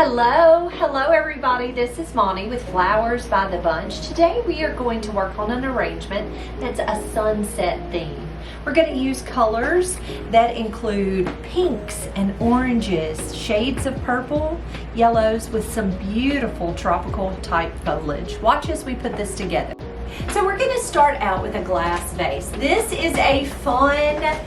Hello everybody, this is Monty with Flowers by the Bunch. Today we are going to work on an arrangement that's a sunset theme. We're going to use colors that include pinks and oranges, shades of purple, yellows with some beautiful tropical type foliage. Watch as we put this together. So we're going to start out with a glass vase. This is a fun,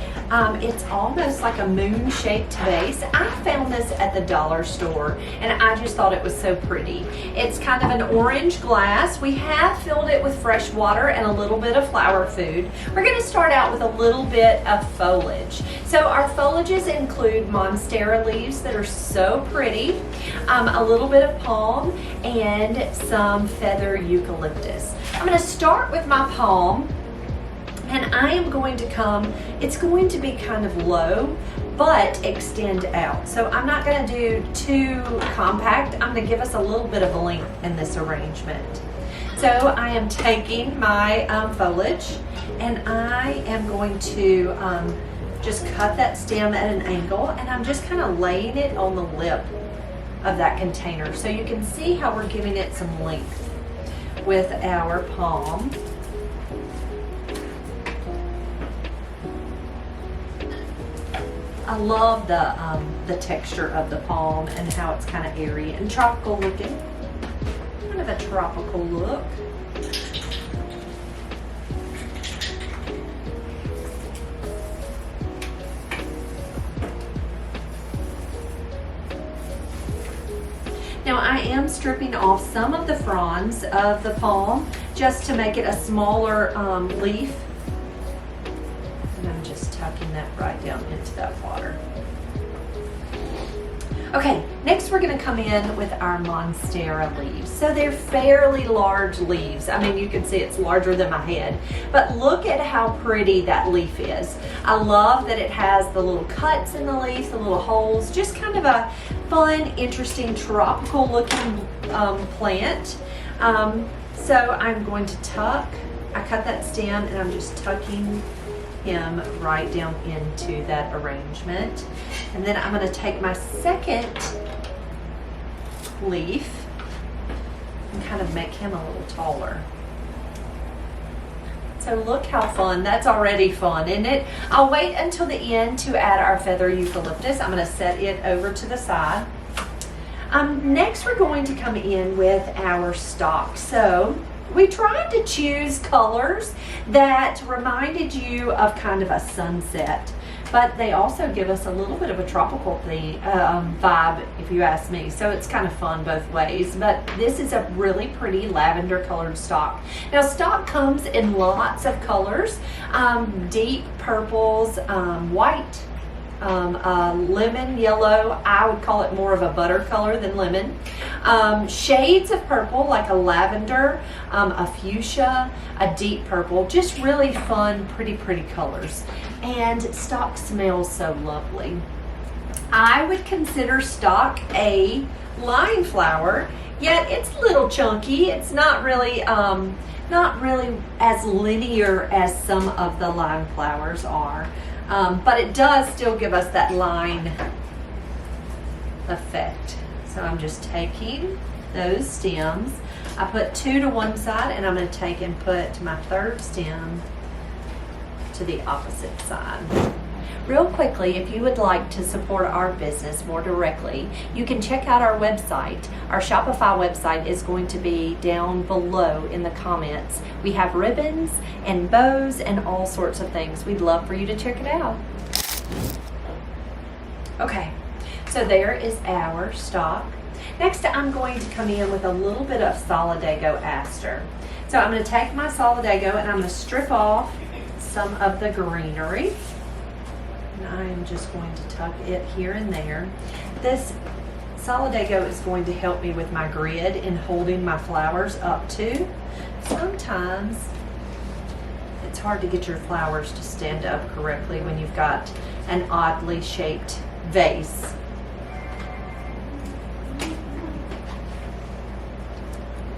it's almost like a moon-shaped vase. I found this at the dollar store and I just thought it was so pretty. It's kind of an orange glass. We have filled it with fresh water and a little bit of flower food. We're going to start out with a little bit of foliage. So our foliages include monstera leaves that are so pretty, a little bit of palm, and some feather eucalyptus. I'm going to start with my palm, and I am going to come, it's going to be kind of low, but extend out. So I'm not going to do too compact. I'm going to give us a little bit of length in this arrangement. So I am taking my foliage, and I am going to just cut that stem at an angle, and I'm just kind of laying it on the lip of that container. So you can see how we're giving it some length with our palm. I love the texture of the palm and how it's kind of airy and tropical looking. Kind of a tropical look. Now I am stripping off some of the fronds of the palm just to make it a smaller leaf. And I'm just tucking that right down into that water. Okay, next we're going to come in with our monstera leaves. So they're fairly large leaves. I mean, you can see it's larger than my head, but look at how pretty that leaf is. I love that it has the little cuts in the leaf, the little holes, just kind of a fun, interesting, tropical looking plant. So I'm going to tuck, I cut that stem and I'm just tucking him right down into that arrangement. And then I'm going to take my second leaf and kind of make him a little taller. So look how fun, that's already fun, isn't it? I'll wait until the end to add our feather eucalyptus. I'm going to set it over to the side. Next we're going to come in with our stalk. So we tried to choose colors that reminded you of kind of a sunset, but they also give us a little bit of a tropical vibe, if you ask me. So it's kind of fun both ways, but this is a really pretty lavender colored stalk. Now stalk comes in lots of colors, deep purples, white, lemon yellow. I would call it more of a butter color than lemon. Shades of purple like a lavender, a fuchsia, a deep purple, just really fun, pretty colors. And stalk smells so lovely. I would consider stalk a line flower, yet it's a little chunky. It's not really as linear as some of the line flowers are. But it does still give us that line effect. So I'm just taking those stems. I put two to one side, and I'm going to take and put my third stem to the opposite side. Real quickly, if you would like to support our business more directly, you can check out our website. Our Shopify website is going to be down below in the comments. We have ribbons and bows and all sorts of things. We'd love for you to check it out. Okay, so there is our stalk. Next, I'm going to come in with a little bit of Solidago aster. So I'm going to take my Solidago and I'm going to strip off some of the greenery. And I am just going to tuck it here and there. This Solidago is going to help me with my grid in holding my flowers up to. Sometimes it's hard to get your flowers to stand up correctly when you've got an oddly shaped vase.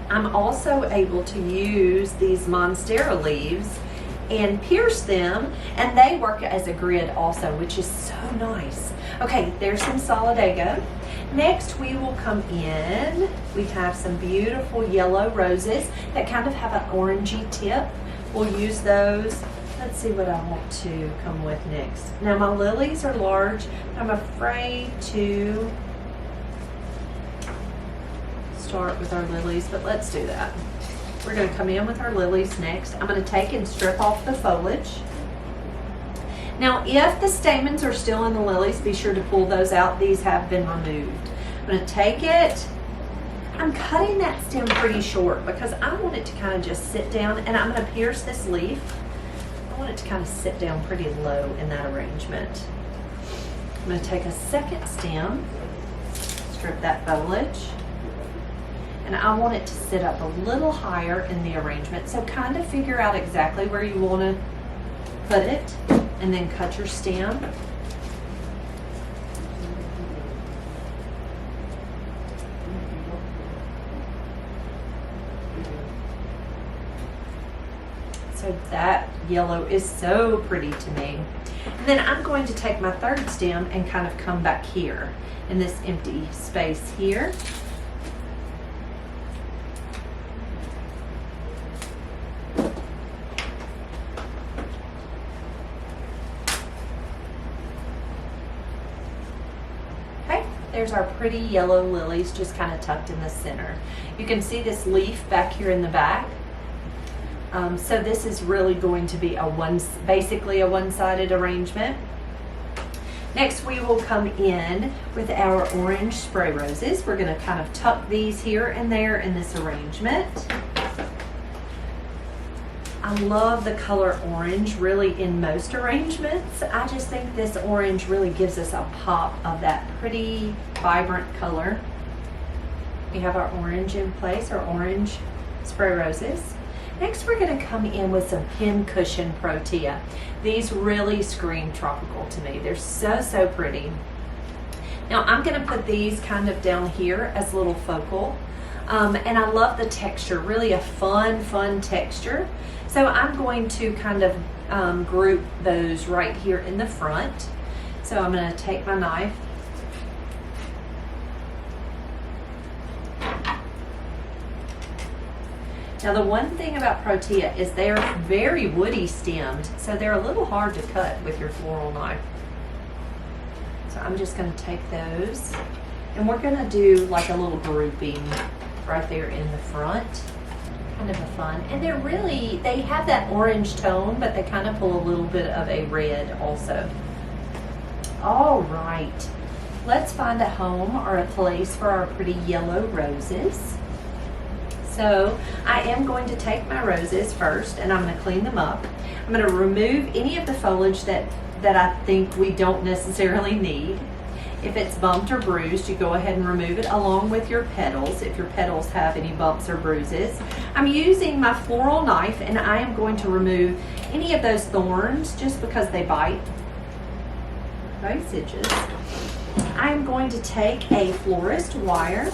I'm also able to use these monstera leaves and pierce them, and they work as a grid also, which is so nice. Okay, there's some Solidago. Next, we will come in. We have some beautiful yellow roses that kind of have an orangey tip. We'll use those. Let's see what I want to come with next. Now my lilies are large. I'm afraid to start with our lilies, but let's do that. We're going to come in with our lilies next. I'm going to take and strip off the foliage. Now, if the stamens are still in the lilies, be sure to pull those out. These have been removed. I'm going to take it. I'm cutting that stem pretty short because I want it to kind of just sit down, and I'm going to pierce this leaf. I want it to kind of sit down pretty low in that arrangement. I'm going to take a second stem, strip that foliage, and I want it to sit up a little higher in the arrangement. So kind of figure out exactly where you want to put it, and then cut your stem. So that yellow is so pretty to me. And then I'm going to take my third stem and kind of come back here in this empty space here. There's our pretty yellow lilies just kind of tucked in the center. You can see this leaf back here in the back. So this is really going to be basically a one-sided arrangement. Next, we will come in with our orange spray roses. We're going to kind of tuck these here and there in this arrangement. I love the color orange really in most arrangements. I just think this orange really gives us a pop of that pretty vibrant color. We have our orange in place, our orange spray roses. Next, we're going to come in with some pincushion protea. These really scream tropical to me. They're so, so pretty. Now I'm going to put these kind of down here as little focal. And I love the texture, really a fun texture. So I'm going to kind of group those right here in the front. So I'm going to take my knife. Now the one thing about protea is they're very woody stemmed, so they're a little hard to cut with your floral knife. So I'm just going to take those, and we're going to do like a little grouping right there in the front. Kind of a fun, and they have that orange tone, but they kind of pull a little bit of a red also. All right, let's find a home or a place for our pretty yellow roses. So I am going to take my roses first, and I'm going to clean them up. I'm going to remove any of the foliage that I think we don't necessarily need. If it's bumped or bruised, you go ahead and remove it along with your petals, if your petals have any bumps or bruises. I'm using my floral knife, and I am going to remove any of those thorns just because they bite. Vasiges. I am going to take a florist wire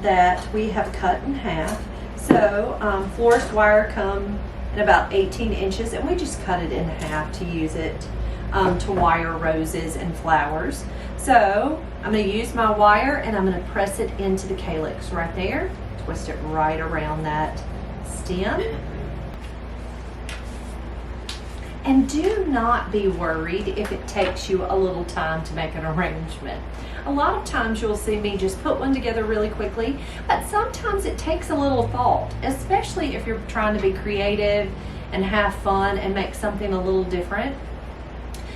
that we have cut in half. So florist wire come in about 18 inches, and we just cut it in half to use it to wire roses and flowers. So I'm going to use my wire, and I'm going to press it into the calyx right there. Twist it right around that stem. And do not be worried if it takes you a little time to make an arrangement. A lot of times you'll see me just put one together really quickly, but sometimes it takes a little thought, especially if you're trying to be creative and have fun and make something a little different.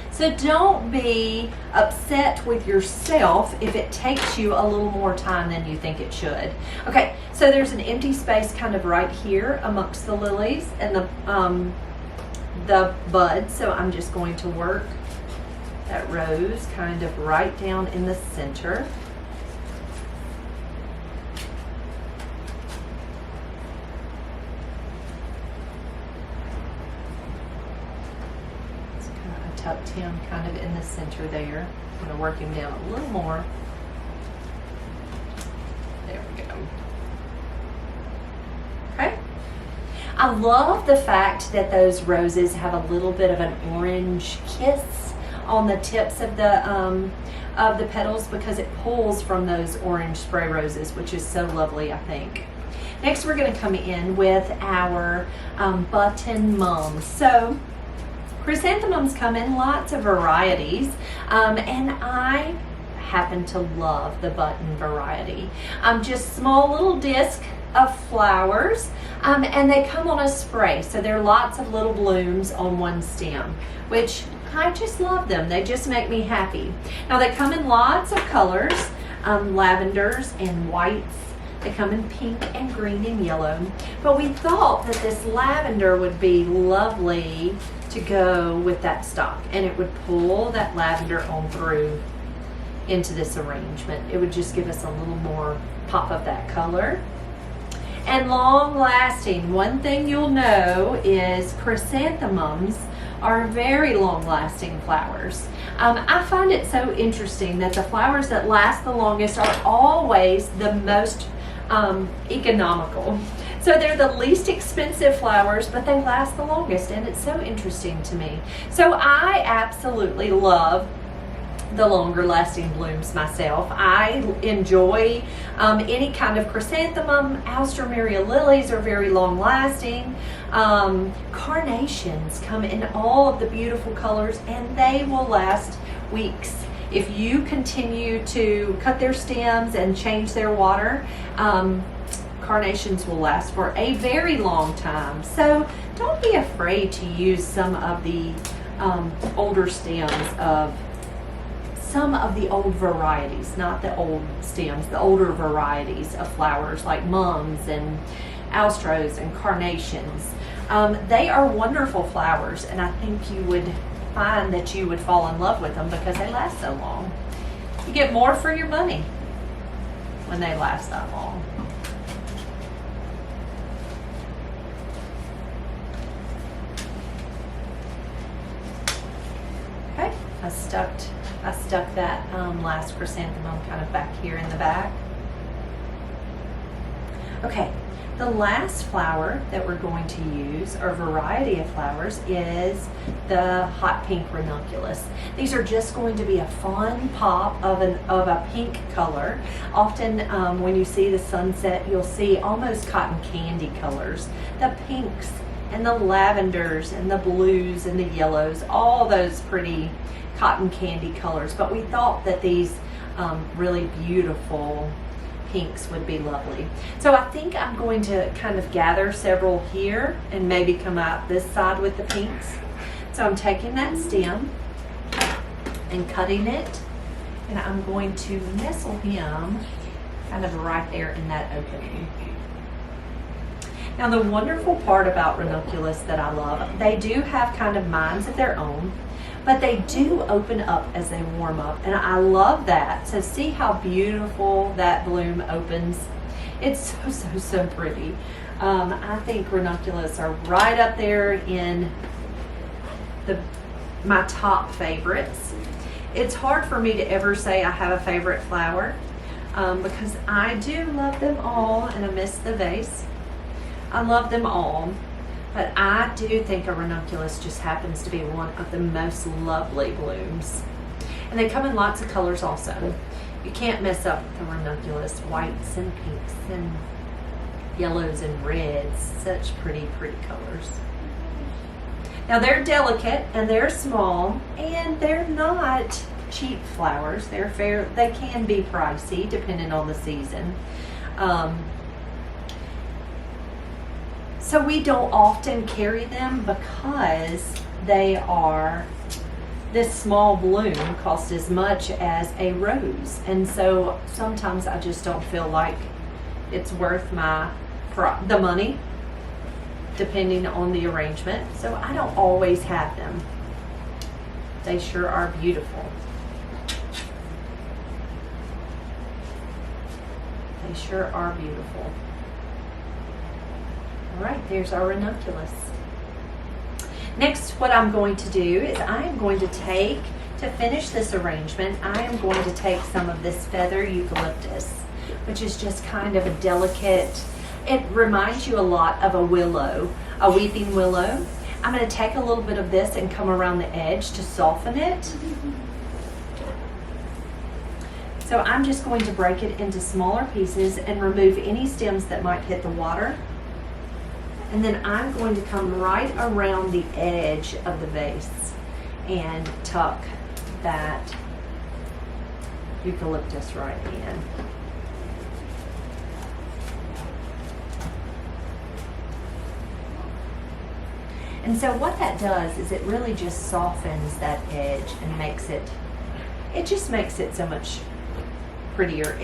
So don't be upset with yourself if it takes you a little more time than you think it should. Okay, so there's an empty space kind of right here amongst the lilies and the buds, so I'm just going to work that rose kind of right down in the center. I tucked him kind of in the center there. I'm going to work him down a little more. There we go. Okay. I love the fact that those roses have a little bit of an orange kiss on the tips of the petals because it pulls from those orange spray roses, which is so lovely, I think. Next, we're going to come in with our button mums. So chrysanthemums come in lots of varieties, and I happen to love the button variety. Just small little disc of flowers, and they come on a spray, so there are lots of little blooms on one stem, which I just love them. They just make me happy. Now they come in lots of colors, lavenders and whites. They come in pink and green and yellow, but we thought that this lavender would be lovely to go with that stock, and it would pull that lavender on through into this arrangement. It would just give us a little more pop of that color. And long lasting, one thing you'll know is chrysanthemums are very long lasting flowers. I find it so interesting that the flowers that last the longest are always the most economical. So they're the least expensive flowers, but they last the longest, and it's so interesting to me. So I absolutely love the longer lasting blooms myself. I enjoy any kind of chrysanthemum. Alstroemeria lilies are very long lasting. Carnations come in all of the beautiful colors, and they will last weeks. If you continue to cut their stems and change their water, carnations will last for a very long time. So don't be afraid to use some of the older stems of some of the old varieties, not the old stems, the older varieties of flowers like mums and alstroes and carnations. They are wonderful flowers, and I think you would find that you would fall in love with them because they last so long. You get more for your money when they last that long. Okay, I stuck that last chrysanthemum kind of back here in the back. Okay, the last flower that we're going to use, or variety of flowers, is the hot pink ranunculus. These are just going to be a fun pop of a pink color. Often when you see the sunset, you'll see almost cotton candy colors. The pinks and the lavenders and the blues and the yellows, all those pretty cotton candy colors. But we thought that these really beautiful pinks would be lovely. So I think I'm going to kind of gather several here and maybe come out this side with the pinks. So I'm taking that stem and cutting it, and I'm going to nestle him kind of right there in that opening. Now the wonderful part about ranunculus that I love, they do have kind of minds of their own, but they do open up as they warm up, and I love that. So see how beautiful that bloom opens. It's so pretty. I think ranunculus are right up there in my top favorites. It's hard for me to ever say I have a favorite flower because I do love them all, and I miss the vase. I love them all. But I do think a ranunculus just happens to be one of the most lovely blooms. And they come in lots of colors also. You can't mess up the ranunculus. Whites and pinks and yellows and reds. Such pretty colors. Now they're delicate and they're small, and they're not cheap flowers. They can be pricey depending on the season. So we don't often carry them because this small bloom costs as much as a rose. And so sometimes I just don't feel like it's worth the money, depending on the arrangement. So I don't always have them. They sure are beautiful. They sure are beautiful. All right, there's our ranunculus. Next, what I'm going to do is I am going to finish this arrangement, I am going to take some of this feather eucalyptus, which is just kind of a delicate, it reminds you a lot of a willow, a weeping willow. I'm going to take a little bit of this and come around the edge to soften it. So I'm just going to break it into smaller pieces and remove any stems that might hit the water. And then I'm going to come right around the edge of the vase and tuck that eucalyptus right in. And so what that does is it really just softens that edge and makes it just makes it so much prettier.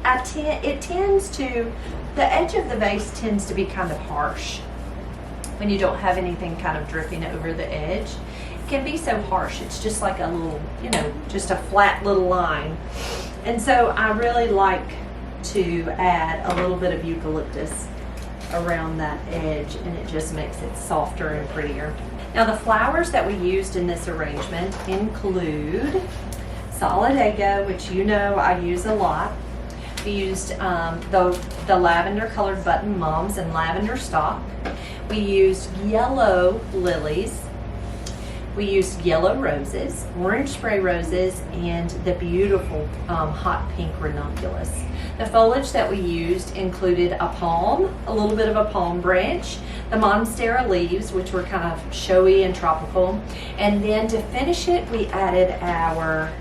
The edge of the vase tends to be kind of harsh when you don't have anything kind of dripping over the edge. It can be so harsh. It's just like a little, just a flat little line. And so I really like to add a little bit of eucalyptus around that edge, and it just makes it softer and prettier. Now the flowers that we used in this arrangement include Solidago, which I use a lot. We used the lavender colored button mums and lavender stock. We used yellow lilies. We used yellow roses, orange spray roses, and the beautiful hot pink ranunculus. The foliage that we used included a palm, a little bit of a palm branch, the monstera leaves, which were kind of showy and tropical, and then to finish it, we added our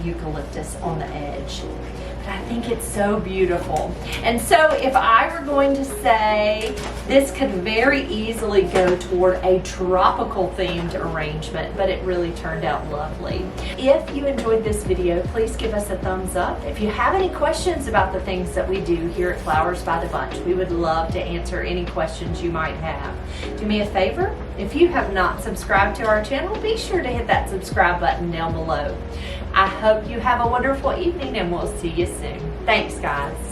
eucalyptus on the edge. But I think it's so beautiful. And so if I were going to say, this could very easily go toward a tropical themed arrangement, but it really turned out lovely. If you enjoyed this video, please give us a thumbs up. If you have any questions about the things that we do here at Flowers by the Bunch, we would love to answer any questions you might have. Do me a favor, if you have not subscribed to our channel, be sure to hit that subscribe button down below. I hope you have a wonderful evening, and we'll see you soon. Thanks, guys.